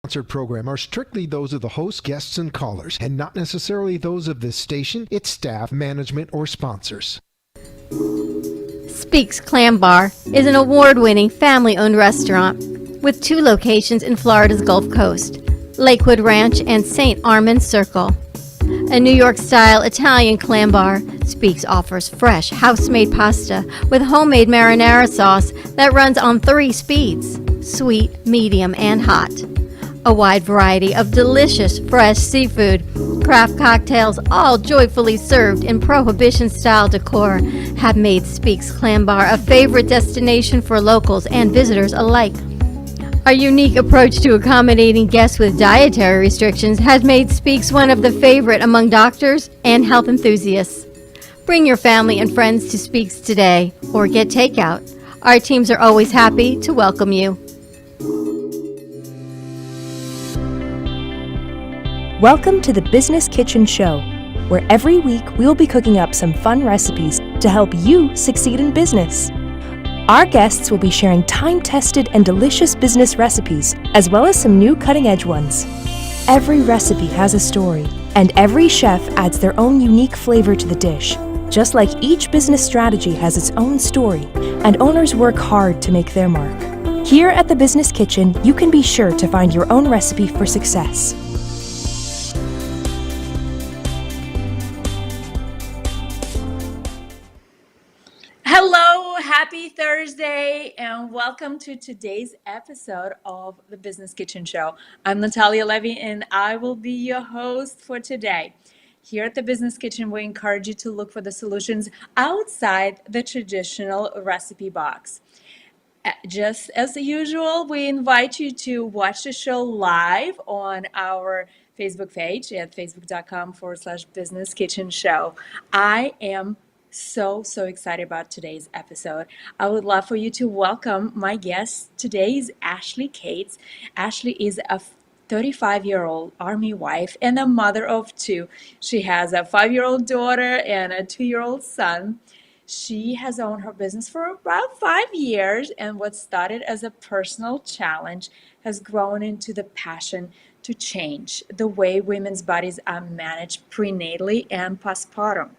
Sponsored program are strictly those of the host, guests, and callers, and not necessarily those of this station, its staff, management, or sponsors. Speaks Clam Bar is an award-winning family-owned restaurant with 2 locations in Florida's Gulf Coast, Lakewood Ranch and St. Armand Circle. A New York-style Italian clam bar, Speaks offers fresh, house-made pasta with homemade marinara sauce that runs on 3 speeds, sweet, medium, and hot. A wide variety of delicious, fresh seafood, craft cocktails, all joyfully served in Prohibition-style decor, have made Speaks Clam Bar a favorite destination for locals and visitors alike. Our unique approach to accommodating guests with dietary restrictions has made Speaks one of the favorite among doctors and health enthusiasts. Bring your family and friends to Speaks today or get takeout. Our teams are always happy to welcome you. Welcome to the Business Kitchen Show, where every week we will be cooking up some fun recipes to help you succeed in business. Our guests will be sharing time-tested and delicious business recipes, as well as some new cutting-edge ones. Every recipe has a story, and every chef adds their own unique flavor to the dish. Just like each business strategy has its own story, and owners work hard to make their mark. Here at the Business Kitchen, you can be sure to find your own recipe for success. Hello, happy Thursday, and welcome to today's episode of the Business Kitchen Show. I'm Natalia Levy, and I will be your host for today. Here at the Business Kitchen, we encourage you to look for the solutions outside the traditional recipe box. Just as usual, we invite you to watch the show live on our Facebook page at facebook.com/Business Kitchen Show. I am so excited about today's episode. I would love for you to welcome my guest. Today is Ashley Cates. Ashley is a 35-year-old Army wife and a mother of 2. She has a 5-year-old daughter and a 2-year-old son. She has owned her business for about 5 years, and what started as a personal challenge has grown into the passion to change the way women's bodies are managed prenatally and postpartum.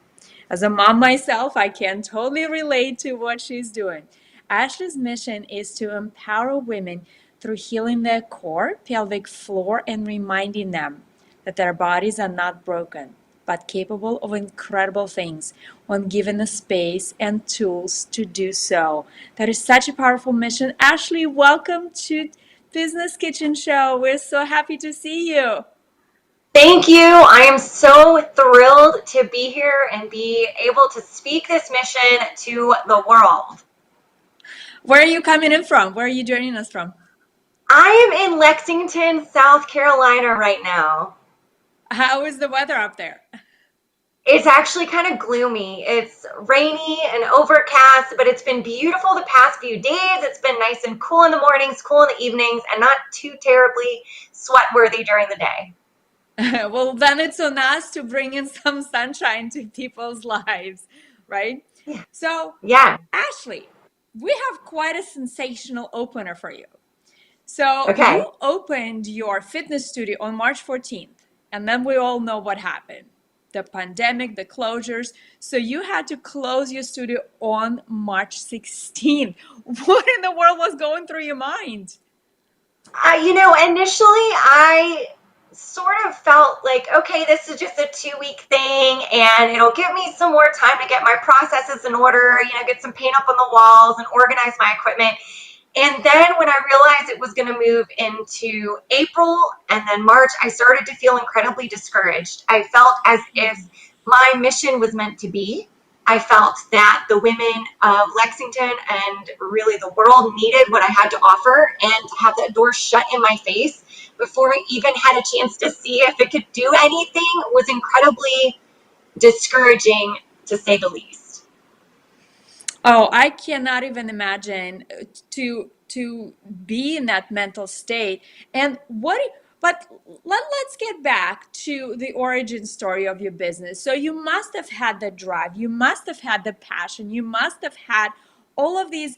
As a mom myself, I can totally relate to what she's doing. Ashley's mission is to empower women through healing their core, pelvic floor, and reminding them that their bodies are not broken, but capable of incredible things when given the space and tools to do so. That is such a powerful mission. Ashley, welcome to Business Kitchen Show. We're so happy to see you. Thank you. I am so thrilled to be here and be able to speak this mission to the world. Where are you coming in from? Where are you joining us from? I am in Lexington, South Carolina right now. How is the weather up there? It's actually kind of gloomy. It's rainy and overcast, but it's been beautiful the past few days. It's been nice and cool in the mornings, cool in the evenings, and not too terribly sweat-worthy during the day. Well, then it's on us to bring in some sunshine to people's lives, right? Yeah. So, Yeah. Ashley, we have quite a sensational opener for you. So, Okay. you opened your fitness studio on March 14th, and then we all know what happened. The pandemic, the closures. So you had to close your studio on March 16th. What in the world was going through your mind? Initially I sort of felt like, okay, this is just a 2-week thing and it'll give me some more time to get my processes in order, get some paint up on the walls and organize my equipment. And then when I realized it was going to move into April and then March, I started to feel incredibly discouraged. I felt as if my mission was meant to be. I felt that the women of Lexington and really the world needed what I had to offer, and to have that door shut in my face before I even had a chance to see if it could do anything was incredibly discouraging, to say the least. Oh, I cannot even imagine to be in that mental state. And but let's get back to the origin story of your business. So you must have had the drive, you must have had the passion, you must have had all of these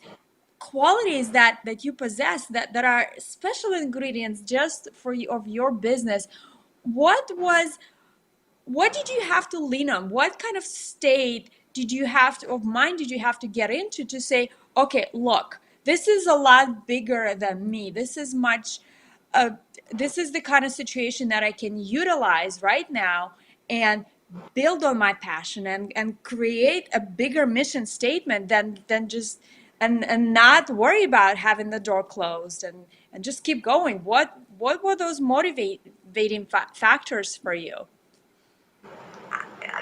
qualities that you possess that are special ingredients just for you of your business. What did you have to lean on? What kind of state did you have to, of mind did you have to get into to say, okay, look, this is a lot bigger than me. This is much, this is the kind of situation that I can utilize right now and build on my passion and create a bigger mission statement than just, and not worry about having the door closed and just keep going. What were those motivating factors for you?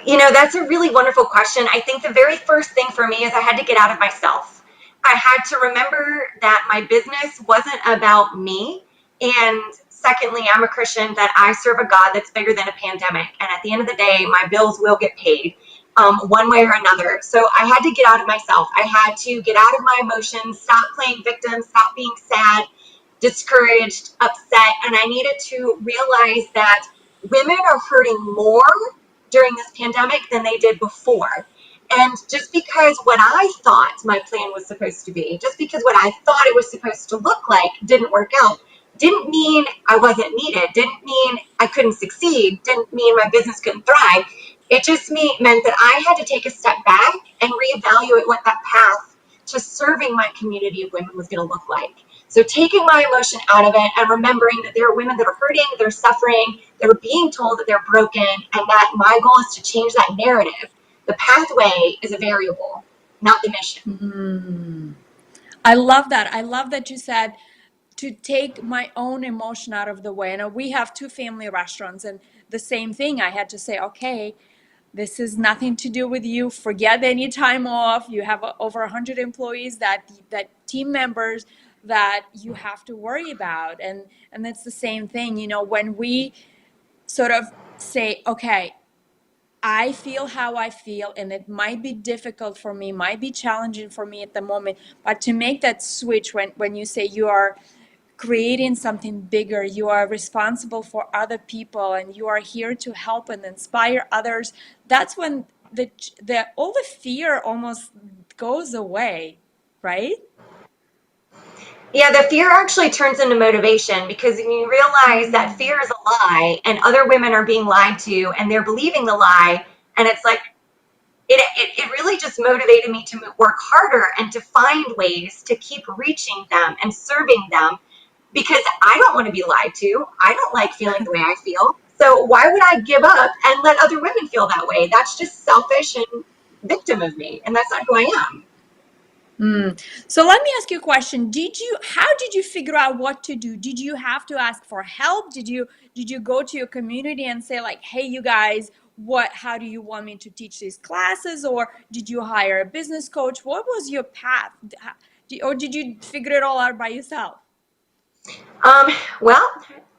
That's a really wonderful question. I think the very first thing for me is I had to get out of myself. I had to remember that my business wasn't about me. And secondly, I'm a Christian, that I serve a God that's bigger than a pandemic. And at the end of the day, my bills will get paid one way or another. So I had to get out of myself. I had to get out of my emotions, stop playing victim, stop being sad, discouraged, upset. And I needed to realize that women are hurting more during this pandemic than they did before. And just because what I thought my plan was supposed to be, just because what I thought it was supposed to look like didn't work out, didn't mean I wasn't needed, didn't mean I couldn't succeed, didn't mean my business couldn't thrive. It just meant that I had to take a step back and reevaluate what that path to serving my community of women was going to look like. So taking my emotion out of it and remembering that there are women that are hurting, they're suffering, they're being told that they're broken, and that my goal is to change that narrative. The pathway is a variable, not the mission. I love that. I love that you said to take my own emotion out of the way. And we have two family restaurants, and the same thing. I had to say, okay, this is nothing to do with you. Forget any time off. You have over 100 employees, that team members that you have to worry about. And that's the same thing, when we sort of say, okay, I feel how I feel, and it might be difficult for me, might be challenging for me at the moment, but to make that switch when you say you are creating something bigger, you are responsible for other people, and you are here to help and inspire others, that's when all the fear almost goes away, right? Yeah, the fear actually turns into motivation, because when you realize that fear is a lie and other women are being lied to and they're believing the lie, and it's like, it really just motivated me to work harder and to find ways to keep reaching them and serving them, because I don't want to be lied to. I don't like feeling the way I feel. So why would I give up and let other women feel that way? That's just selfish and victim of me, and that's not who I am. So let me ask you a question. How did you figure out what to do? Did you have to ask for help? Did you go to your community and say, like, hey, you guys, how do you want me to teach these classes? Or did you hire a business coach? What was your path? Or did you figure it all out by yourself? Well,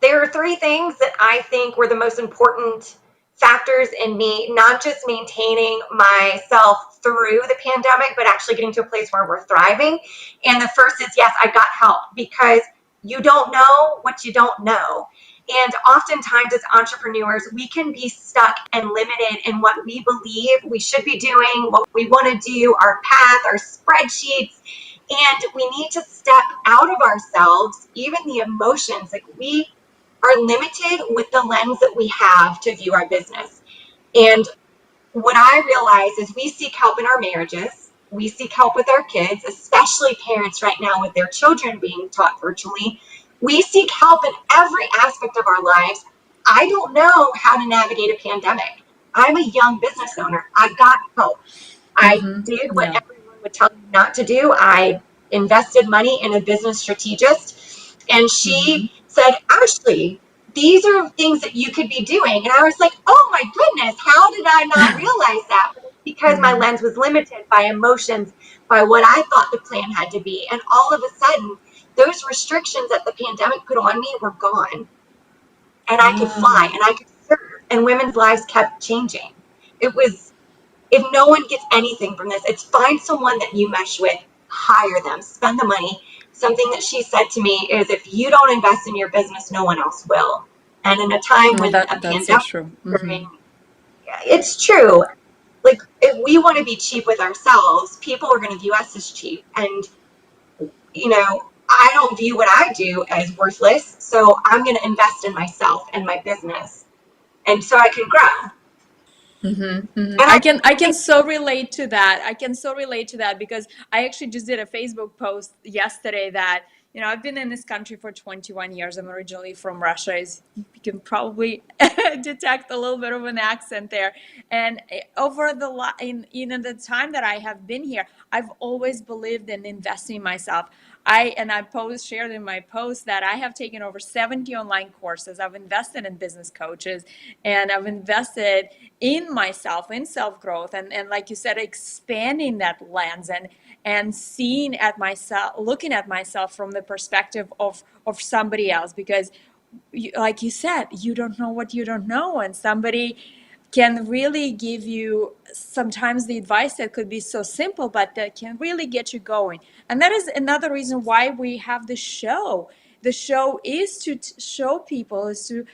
there are three things that I think were the most important factors in me, not just maintaining myself through the pandemic, but actually getting to a place where we're thriving. And the first is, yes, I got help, because you don't know what you don't know. And oftentimes as entrepreneurs, we can be stuck and limited in what we believe we should be doing, what we want to do, our path, our spreadsheets. And we need to step out of ourselves, even the emotions. Like, we are limited with the lens that we have to view our business. And what I realize is we seek help in our marriages. We seek help with our kids, especially parents right now with their children being taught virtually. We seek help in every aspect of our lives. I don't know how to navigate a pandemic. I'm a young business owner. I got help. I did what everyone would tell you not to do. I invested money in a business strategist, and she said, Ashley, these are things that you could be doing. And I was like, oh my goodness, how did I not realize that? Because my lens was limited by emotions, by what I thought the plan had to be. And all of a sudden, those restrictions that the pandemic put on me were gone. And I could fly and I could serve, and women's lives kept changing. It was, if no one gets anything from this, it's find someone that you mesh with, hire them, spend the money. Something that she said to me is, if you don't invest in your business, no one else will. And in a time when a pandemic, so true. It's true. Like, if we want to be cheap with ourselves, people are going to view us as cheap. And I don't view what I do as worthless. So I'm going to invest in myself and my business. And so I can grow. And I can so relate to that. I can so relate to that because I actually just did a Facebook post yesterday that, I've been in this country for 21 years. I'm originally from Russia, as you can probably detect a little bit of an accent there. And over the time that I have been here, I've always believed in investing in myself. Shared in my post that I have taken over 70 online courses. I've invested in business coaches, and I've invested in myself, in self-growth, and like you said, expanding that lens and seeing at myself, looking at myself from the perspective of somebody else, because like you said, you don't know what you don't know, and somebody can really give you sometimes the advice that could be so simple, but that can really get you going. And that is another reason why we have the show. The show is to show people, is to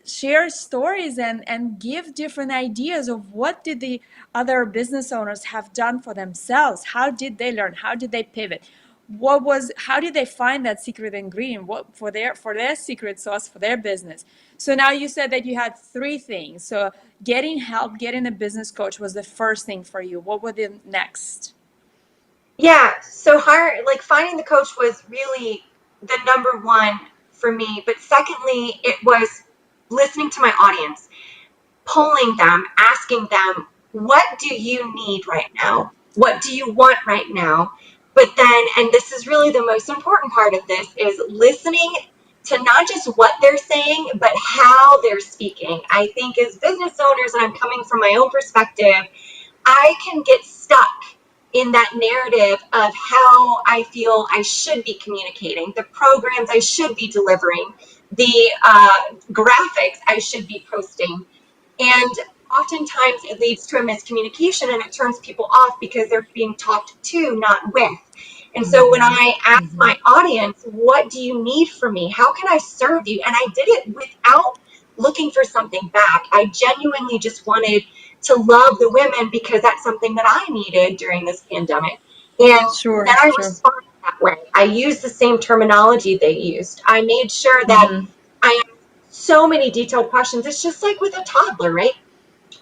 share stories and give different ideas of what did the other business owners have done for themselves. How did they learn? How did they pivot? How did they find that secret ingredient for their secret sauce for their business? So now you said that you had three things. So getting help, getting a business coach was the first thing for you. What were the next? Yeah, so finding the coach was really the number one for me. But secondly, it was listening to my audience, polling them, asking them, what do you need right now? What do you want right now? But then, and this is really the most important part of this, is listening to not just what they're saying, but how they're speaking. I think as business owners, and I'm coming from my own perspective, I can get stuck in that narrative of how I feel I should be communicating, the programs I should be delivering, the graphics I should be posting. And oftentimes it leads to a miscommunication and it turns people off because they're being talked to, not with. And so when I ask my audience, what do you need from me? How can I serve you? And I did it without looking for something back. I genuinely just wanted to love the women because that's something that I needed during this pandemic. And Sure, then I sure. responded that way. I used the same terminology they used. I made sure that I asked so many detailed questions. It's just like with a toddler, right?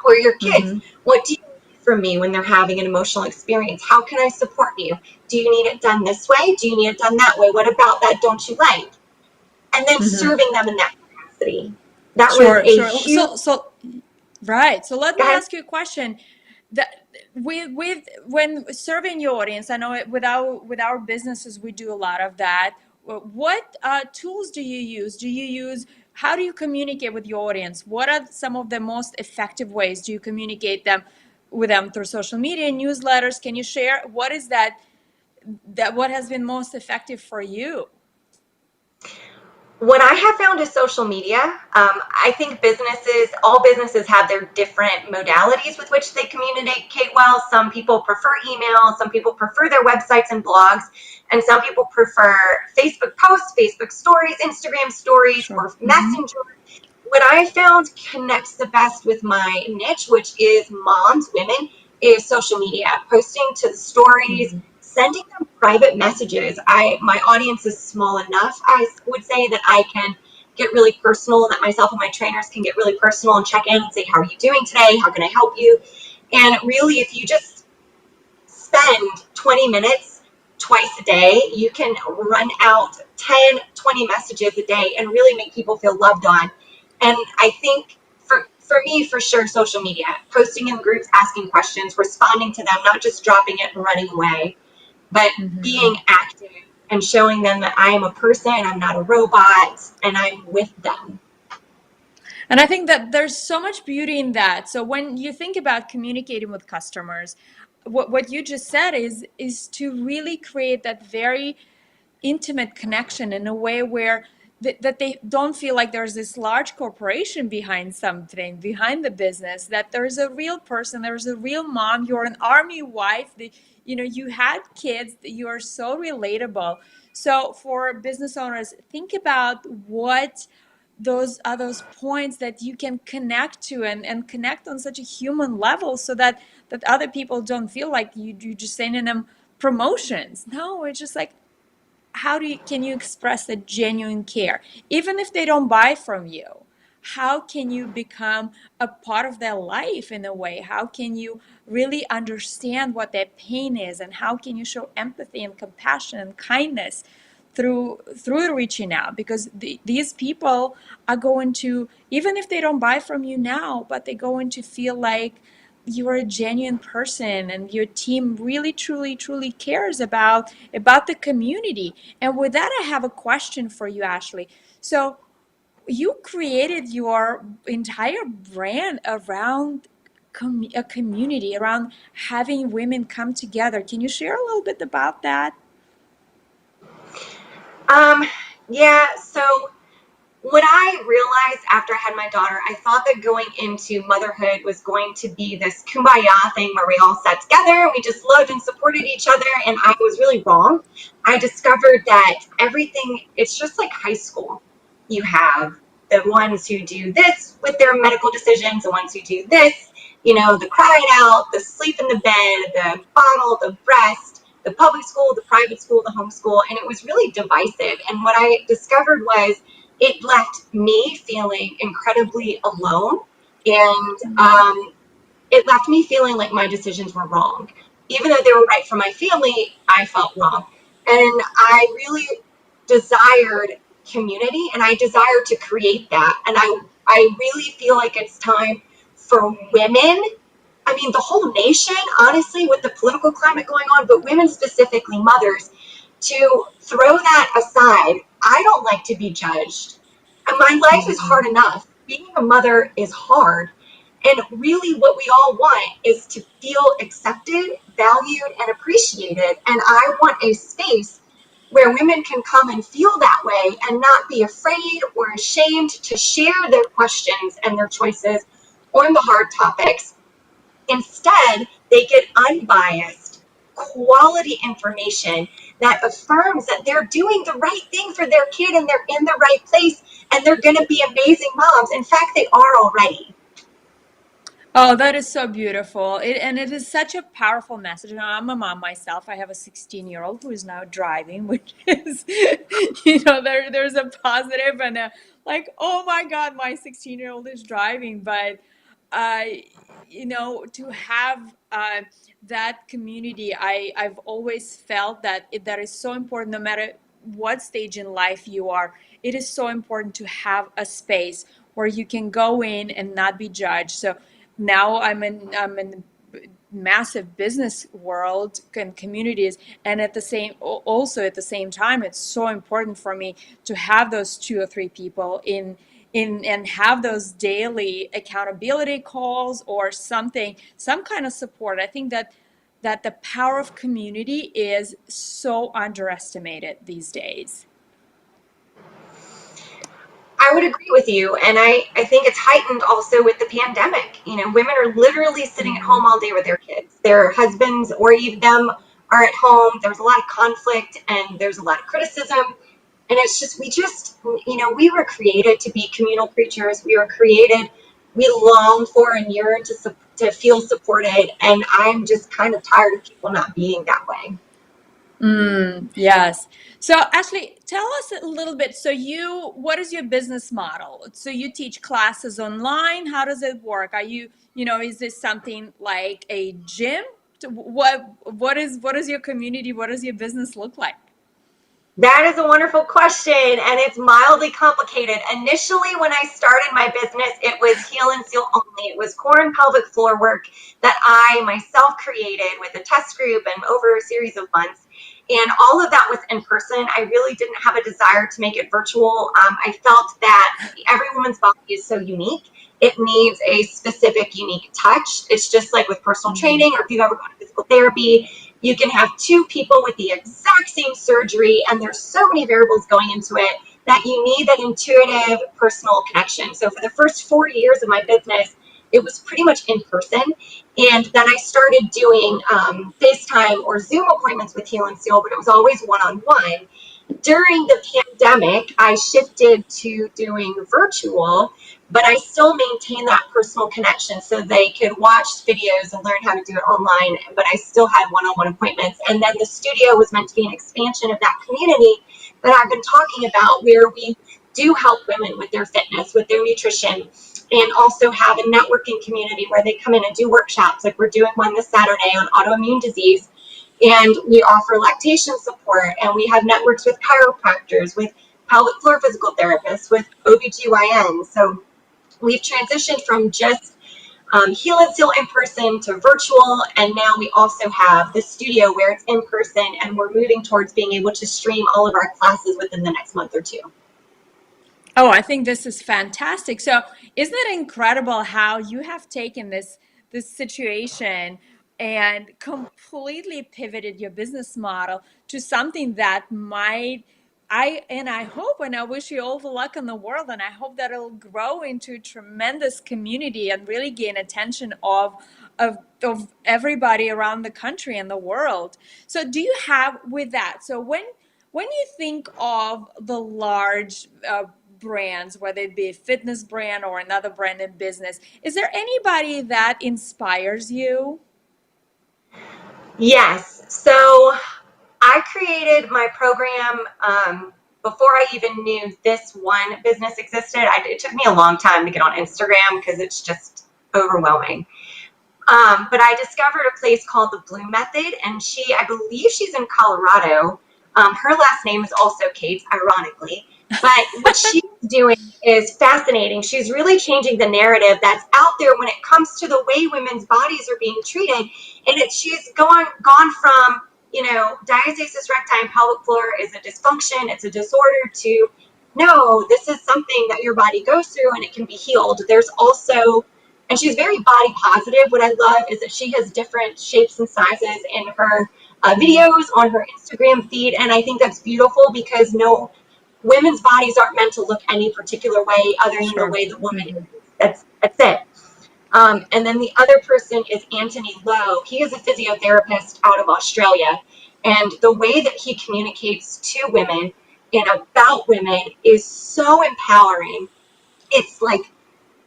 Or your kids. What do you need from me when they're having an emotional experience? How can I support you? Do you need it done this way? Do you need it done that way? What about that don't you like? And then serving them in that capacity. That was Sure, a sure. huge. Right. So let Go me ahead. ask you a question. That with when serving your audience, I know with our businesses we do a lot of that. What tools do you use? How do you communicate with your audience? What are some of the most effective ways? Do you communicate with them through social media, newsletters? Can you share what is that what has been most effective for you? What I have found is social media. I think all businesses have their different modalities with which they communicate well. Some people prefer email, some people prefer their websites and blogs, and some people prefer Facebook posts, Facebook stories, Instagram stories, Sure. or Messenger. What I found connects the best with my niche, which is moms, women, is social media, posting to the stories, sending them private messages. My audience is small enough, I would say, that I can get really personal, that myself and my trainers can get really personal and check in and say, how are you doing today? How can I help you? And really, if you just spend 20 minutes twice a day, you can run out 10, 20 messages a day and really make people feel loved on. And I think for me, for sure, social media, posting in groups, asking questions, responding to them, not just dropping it and running away, but being active and showing them that I am a person, I'm not a robot, and I'm with them. And I think that there's so much beauty in that. So when you think about communicating with customers, what you just said is to really create that very intimate connection in a way where that they don't feel like there's this large corporation behind something, behind the business, that there's a real person, there's a real mom, you're an army wife, you had kids, you are so relatable. So for business owners, think about what those points that you can connect to and connect on such a human level, so that other people don't feel like you just sending them promotions. No, it's just like can you express a genuine care even if they don't buy from you? How can you become a part of their life in a way? How can you really understand what their pain is, and how can you show empathy and compassion and kindness through reaching out? Because these people are going to, even if they don't buy from you now, but they're going to feel like you're a genuine person and your team really truly cares about the community. And with that, I have a question for you, Ashley. So you created your entire brand around a community, around having women come together. Can you share a little bit about that? Um, yeah, so when I realized after I had my daughter, I thought that going into motherhood was going to be this kumbaya thing where we all sat together and we just loved and supported each other, and I was really wrong. I discovered that everything, it's just like high school. You have the ones who do this with their medical decisions, the ones who do this, the cry it out, the sleep in the bed, the bottle, the breast, the public school, the private school, the homeschool, and it was really divisive. And what I discovered was it left me feeling incredibly alone, and it left me feeling like my decisions were wrong. Even though they were right for my family, I felt wrong. And I really desired community, and I desired to create that. And I really feel like it's time for women. I mean, the whole nation, honestly, with the political climate going on, but women specifically, mothers, to throw that aside. I don't like to be judged. And my life is hard enough. Being a mother is hard. And really, what we all want is to feel accepted, valued, and appreciated. And I want a space where women can come and feel that way and not be afraid or ashamed to share their questions and their choices on the hard topics. Instead, they get unbiased, quality information that affirms that they're doing the right thing for their kid and they're in the right place and they're going to be amazing moms. In fact, they are already. Oh, that is so beautiful. And it is such a powerful message. And I'm a mom myself. I have a 16-year-old who is now driving, which is, there's a positive and a like, oh my God, my 16-year-old is driving. But, uh, to have that community, I've always felt that that is so important, no matter what stage in life you are. It is so important to have a space where you can go in and not be judged. So now I'm in massive business world and communities, and also at the same time, it's so important for me to have those 2 or 3 people in and have those daily accountability calls or some kind of support. I think that the power of community is so underestimated these days. I would agree with you. And I think it's heightened also with the pandemic. Women are literally sitting at home all day with their kids. Their husbands or even them are at home. There's a lot of conflict and there's a lot of criticism. And it's just, we were created to be communal creatures. We long for and yearn to feel supported. And I'm just kind of tired of people not being that way. Yes. So Ashley, tell us a little bit. So what is your business model? So you teach classes online. How does it work? Is this something like a gym? What is your community? What does your business look like? That is a wonderful question, and it's mildly complicated. Initially, when I started my business, it was heel and seal only. It was core and pelvic floor work that I myself created with a test group and over a series of months. And all of that was in person. I really didn't have a desire to make it virtual. I felt that every woman's body is so unique. It needs a specific, unique touch. It's just like with personal training, or if you've ever gone to physical therapy, you can have 2 people with the exact same surgery, and there's so many variables going into it that you need that intuitive personal connection. So for the first 4 years of my business, it was pretty much in person. And then I started doing FaceTime or Zoom appointments with Heel and Seal, but it was always one-on-one. During the pandemic, I shifted to doing virtual, but I still maintain that personal connection so they could watch videos and learn how to do it online, but I still had one-on-one appointments. And then the studio was meant to be an expansion of that community that I've been talking about, where we do help women with their fitness, with their nutrition, and also have a networking community where they come in and do workshops. Like we're doing one this Saturday on autoimmune disease, and we offer lactation support, and we have networks with chiropractors, with pelvic floor physical therapists, with OBGYN. So we've transitioned from just Heal and Seal in person to virtual, and now we also have the studio where it's in person, and we're moving towards being able to stream all of our classes within the next month or two. Oh, I think this is fantastic. So, isn't it incredible how you have taken this situation and completely pivoted your business model to something that might I hope and I wish you all the luck in the world, and I hope that it'll grow into a tremendous community and really gain attention of everybody around the country and the world. So do you have with that? So when you think of the large brands, whether it be a fitness brand or another brand in business, is there anybody that inspires you? Yes. So I created my program before I even knew this one business existed. It took me a long time to get on Instagram because it's just overwhelming. But I discovered a place called the Bloom Method, and I believe she's in Colorado. Her last name is also Kate, ironically. But what she's doing is fascinating. She's really changing the narrative that's out there when it comes to the way women's bodies are being treated. And she's gone from, diastasis recti and pelvic floor is a dysfunction, it's a disorder, to no, this is something that your body goes through and it can be healed. There's also, and she's very body positive. What I love is that she has different shapes and sizes in her videos on her Instagram feed. And I think that's beautiful because no, women's bodies aren't meant to look any particular way other than the way the woman is. That's it. And then the other person is Anthony Lowe. He is a physiotherapist out of Australia. And the way that he communicates to women and about women is so empowering. It's like,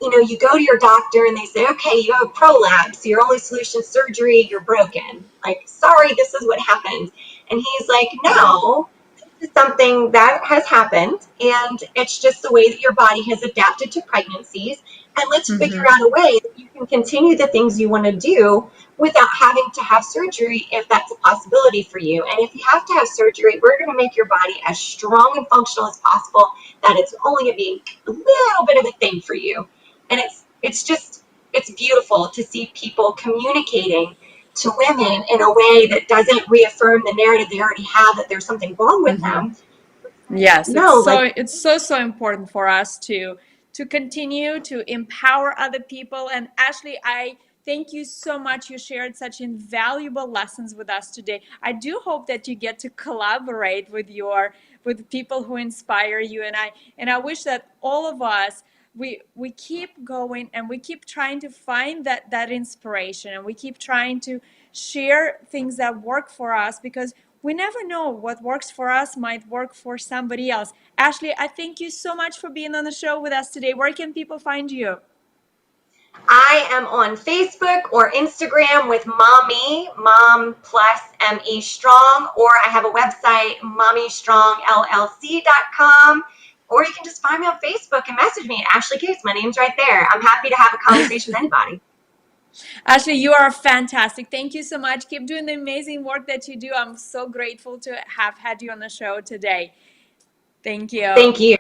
you go to your doctor and they say, okay, you have a prolapse, your only solution is surgery, you're broken. Like, sorry, this is what happened. And he's like, no, this is something that has happened, and it's just the way that your body has adapted to pregnancies. And let's figure out a way that you can continue the things you want to do without having to have surgery if that's a possibility for you. And if you have to have surgery, we're going to make your body as strong and functional as possible, that it's only going to be a little bit of a thing for you. And it's beautiful to see people communicating to women in a way that doesn't reaffirm the narrative they already have that there's something wrong with them. Yes, No, it's so important for us to continue to empower other people. And Ashley, I thank you so much. You shared such invaluable lessons with us today. I do hope that you get to collaborate with people who inspire you, and I wish that all of us we keep going and we keep trying to find that inspiration, and we keep trying to share things that work for us, because we never know what works for us might work for somebody else. Ashley, I thank you so much for being on the show with us today. Where can people find you? I am on Facebook or Instagram with Mommy, Mom plus ME Strong, or I have a website, mommystrongllc.com, or you can just find me on Facebook and message me, Ashley Case. My name's right there. I'm happy to have a conversation with anybody. Ashley, you are fantastic. Thank you so much. Keep doing the amazing work that you do. I'm so grateful to have had you on the show today. Thank you. Thank you.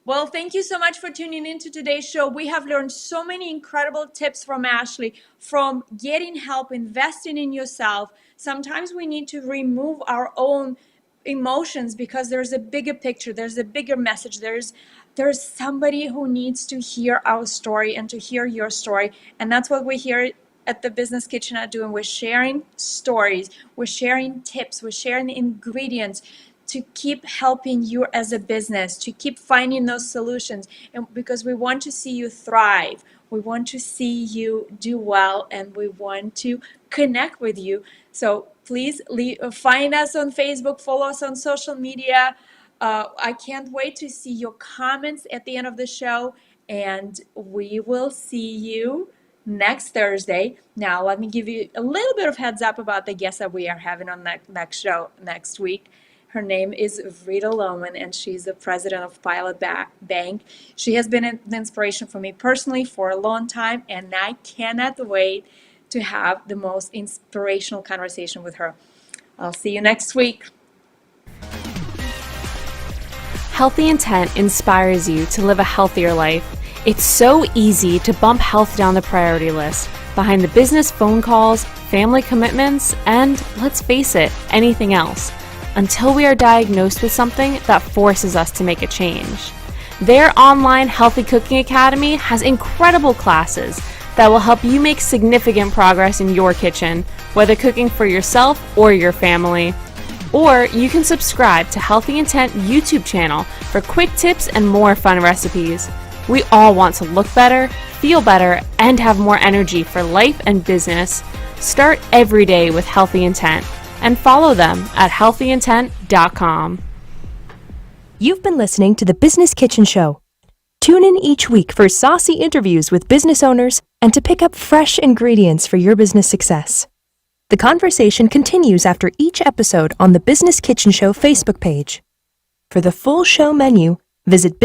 Well, thank you so much for tuning into today's show. We have learned so many incredible tips from Ashley, from getting help, investing in yourself. Sometimes we need to remove our own emotions because there's a bigger picture, there's a bigger message, there's somebody who needs to hear our story and to hear your story. And that's what we here at the Business Kitchen are doing. We're sharing stories, we're sharing tips, we're sharing ingredients to keep helping you as a business, to keep finding those solutions. And because we want to see you thrive, we want to see you do well, and we want to connect with you. So please find us on Facebook, follow us on social media. I can't wait to see your comments at the end of the show, and we will see you next Thursday. Now, let me give you a little bit of heads up about the guest that we are having on that next show next week. Her name is Rita Lohman, and she's the president of Pilot Bank. She has been an inspiration for me personally for a long time, and I cannot wait to have the most inspirational conversation with her. I'll see you next week. Healthy Intent inspires you to live a healthier life. It's so easy to bump health down the priority list behind the business phone calls, family commitments, and, let's face it, anything else, until we are diagnosed with something that forces us to make a change. Their online Healthy Cooking Academy has incredible classes that will help you make significant progress in your kitchen, whether cooking for yourself or your family. Or you can subscribe to Healthy Intent YouTube channel for quick tips and more fun recipes. We all want to look better, feel better, and have more energy for life and business. Start every day with Healthy Intent and follow them at healthyintent.com. You've been listening to The Business Kitchen Show. Tune in each week for saucy interviews with business owners and to pick up fresh ingredients for your business success. The conversation continues after each episode on the Business Kitchen Show Facebook page. For the full show menu, visit